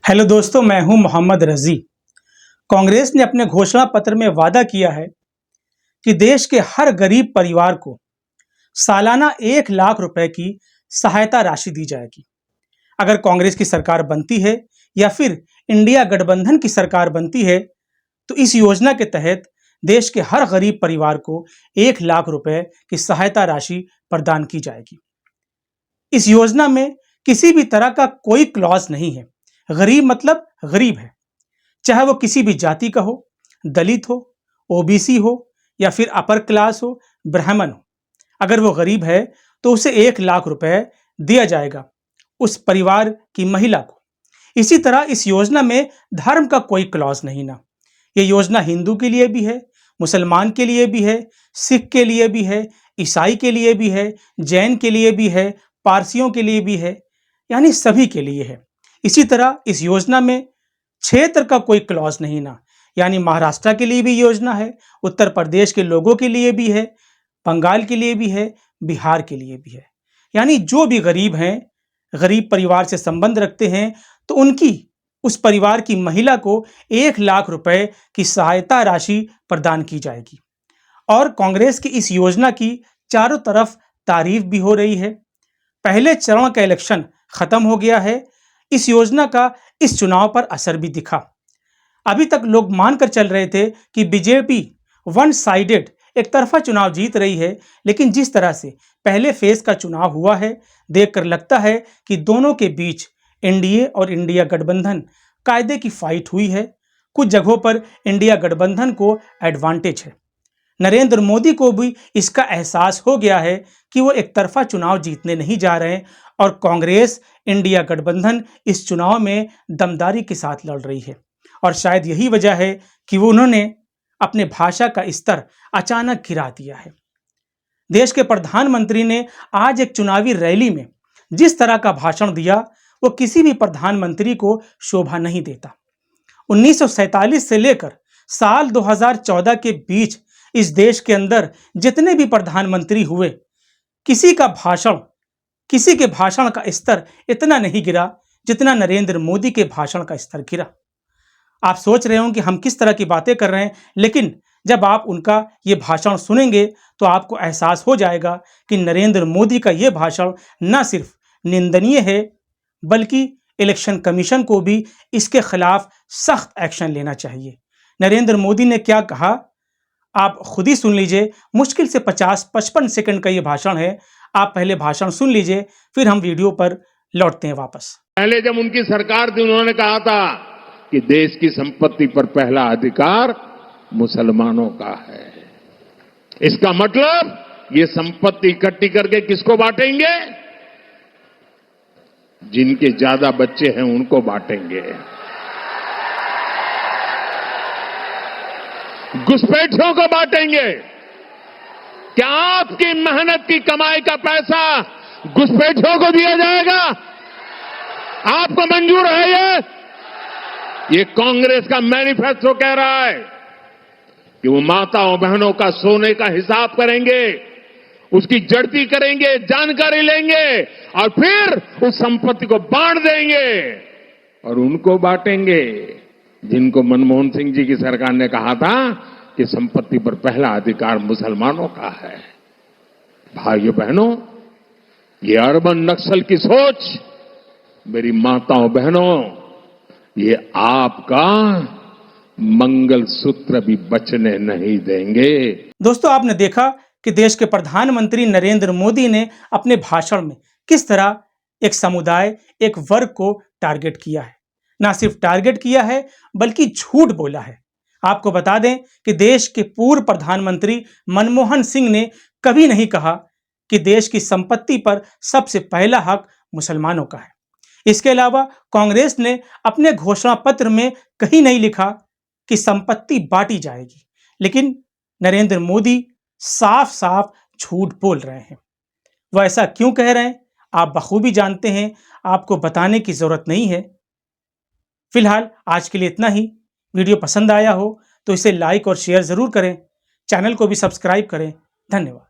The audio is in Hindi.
हेलो दोस्तों, मैं हूं मोहम्मद रजी। कांग्रेस ने अपने घोषणा पत्र में वादा किया है कि देश के हर गरीब परिवार को सालाना 1 लाख रुपए की सहायता राशि दी जाएगी। अगर कांग्रेस की सरकार बनती है या फिर इंडिया गठबंधन की सरकार बनती है तो इस योजना के तहत देश के हर गरीब परिवार को 1 लाख रुपए की सहायता राशि प्रदान की जाएगी। इस योजना में किसी भी तरह का कोई क्लॉज नहीं है। गरीब मतलब गरीब है, चाहे वो किसी भी जाति का हो, दलित हो, ओबीसी हो या फिर अपर क्लास हो, ब्राह्मण हो। अगर वो गरीब है तो उसे 1 लाख रुपए दिया जाएगा उस परिवार की महिला को। इसी तरह इस योजना में धर्म का कोई क्लॉज नहीं ना। ये योजना हिंदू के लिए भी है, मुसलमान के लिए भी है, सिख के लिए भी है, ईसाई के लिए भी है, जैन के लिए भी है, पारसियों के लिए भी है, यानी सभी के लिए है। इसी तरह इस योजना में क्षेत्र का कोई क्लॉज नहीं ना, यानी महाराष्ट्र के लिए भी योजना है, उत्तर प्रदेश के लोगों के लिए भी है, बंगाल के लिए भी है, बिहार के लिए भी है। यानी जो भी गरीब हैं, गरीब परिवार से संबंध रखते हैं, तो उनकी उस परिवार की महिला को 1 लाख रुपए की सहायता राशि प्रदान की जाएगी। और कांग्रेस की इस योजना की चारों तरफ तारीफ भी हो रही है। पहले चरण का इलेक्शन खत्म हो गया है, इस योजना का इस चुनाव पर असर भी दिखा। अभी तक लोग मानकर चल रहे थे कि बीजेपी वन साइडेड एक तरफा चुनाव जीत रही है, लेकिन जिस तरह से पहले फेज का चुनाव हुआ है, देखकर लगता है कि दोनों के बीच एनडीए और इंडिया गठबंधन कायदे की फाइट हुई है। कुछ जगहों पर इंडिया गठबंधन को एडवांटेज है। नरेंद्र मोदी को भी इसका एहसास हो गया है कि वो एक तरफा चुनाव जीतने नहीं जा रहे हैं और कांग्रेस इंडिया गठबंधन इस चुनाव में दमदारी के साथ लड़ रही है। और शायद यही वजह है कि वो उन्होंने अपने भाषा का स्तर अचानक गिरा दिया है। देश के प्रधानमंत्री ने आज एक चुनावी रैली में जिस तरह का भाषण दिया, वो किसी भी प्रधानमंत्री को शोभा नहीं देता। 1947 से लेकर साल 2014 के बीच इस देश के अंदर जितने भी प्रधानमंत्री हुए, किसी के भाषण का स्तर इतना नहीं गिरा जितना नरेंद्र मोदी के भाषण का स्तर गिरा। आप सोच रहे हो कि हम किस तरह की बातें कर रहे हैं, लेकिन जब आप उनका ये भाषण सुनेंगे तो आपको एहसास हो जाएगा कि नरेंद्र मोदी का ये भाषण न सिर्फ निंदनीय है, बल्कि इलेक्शन कमीशन को भी इसके खिलाफ सख्त एक्शन लेना चाहिए। नरेंद्र मोदी ने क्या कहा, आप खुद ही सुन लीजिए। मुश्किल से 50-55 सेकंड का ये भाषण है। आप पहले भाषण सुन लीजिए, फिर हम वीडियो पर लौटते हैं वापस। पहले जब उनकी सरकार थी, उन्होंने कहा था कि देश की संपत्ति पर पहला अधिकार मुसलमानों का है। इसका मतलब ये संपत्ति इकट्ठी करके किसको बांटेंगे? जिनके ज्यादा बच्चे हैं उनको बांटेंगे। घुसपैठियों को बांटेंगे। क्या आपकी मेहनत की कमाई का पैसा घुसपैठियों को दिया जाएगा? आपको मंजूर है? ये कांग्रेस का मैनिफेस्टो कह रहा है कि वो माताओं बहनों का सोने का हिसाब करेंगे, उसकी जड़ती करेंगे, जानकारी लेंगे और फिर उस संपत्ति को बांट देंगे और उनको बांटेंगे जिनको मनमोहन सिंह जी की सरकार ने कहा था कि संपत्ति पर पहला अधिकार मुसलमानों का है। भाइयों बहनों, ये अर्बन नक्सल की सोच, मेरी माताओं बहनों, ये आपका मंगलसूत्र भी बचने नहीं देंगे। दोस्तों, आपने देखा कि देश के प्रधानमंत्री नरेंद्र मोदी ने अपने भाषण में किस तरह एक समुदाय, एक वर्ग को टारगेट किया है। ना सिर्फ टारगेट किया है, बल्कि झूठ बोला है। आपको बता दें कि देश के पूर्व प्रधानमंत्री मनमोहन सिंह ने कभी नहीं कहा कि देश की संपत्ति पर सबसे पहला हक मुसलमानों का है। इसके अलावा कांग्रेस ने अपने घोषणा पत्र में कहीं नहीं लिखा कि संपत्ति बांटी जाएगी, लेकिन नरेंद्र मोदी साफ साफ झूठ बोल रहे हैं। वह ऐसा क्यों कह रहे हैं, आप बखूबी जानते हैं, आपको बताने की जरूरत नहीं है। फिलहाल आज के लिए इतना ही। वीडियो पसंद आया हो तो इसे लाइक और शेयर जरूर करें। चैनल को भी सब्सक्राइब करें। धन्यवाद।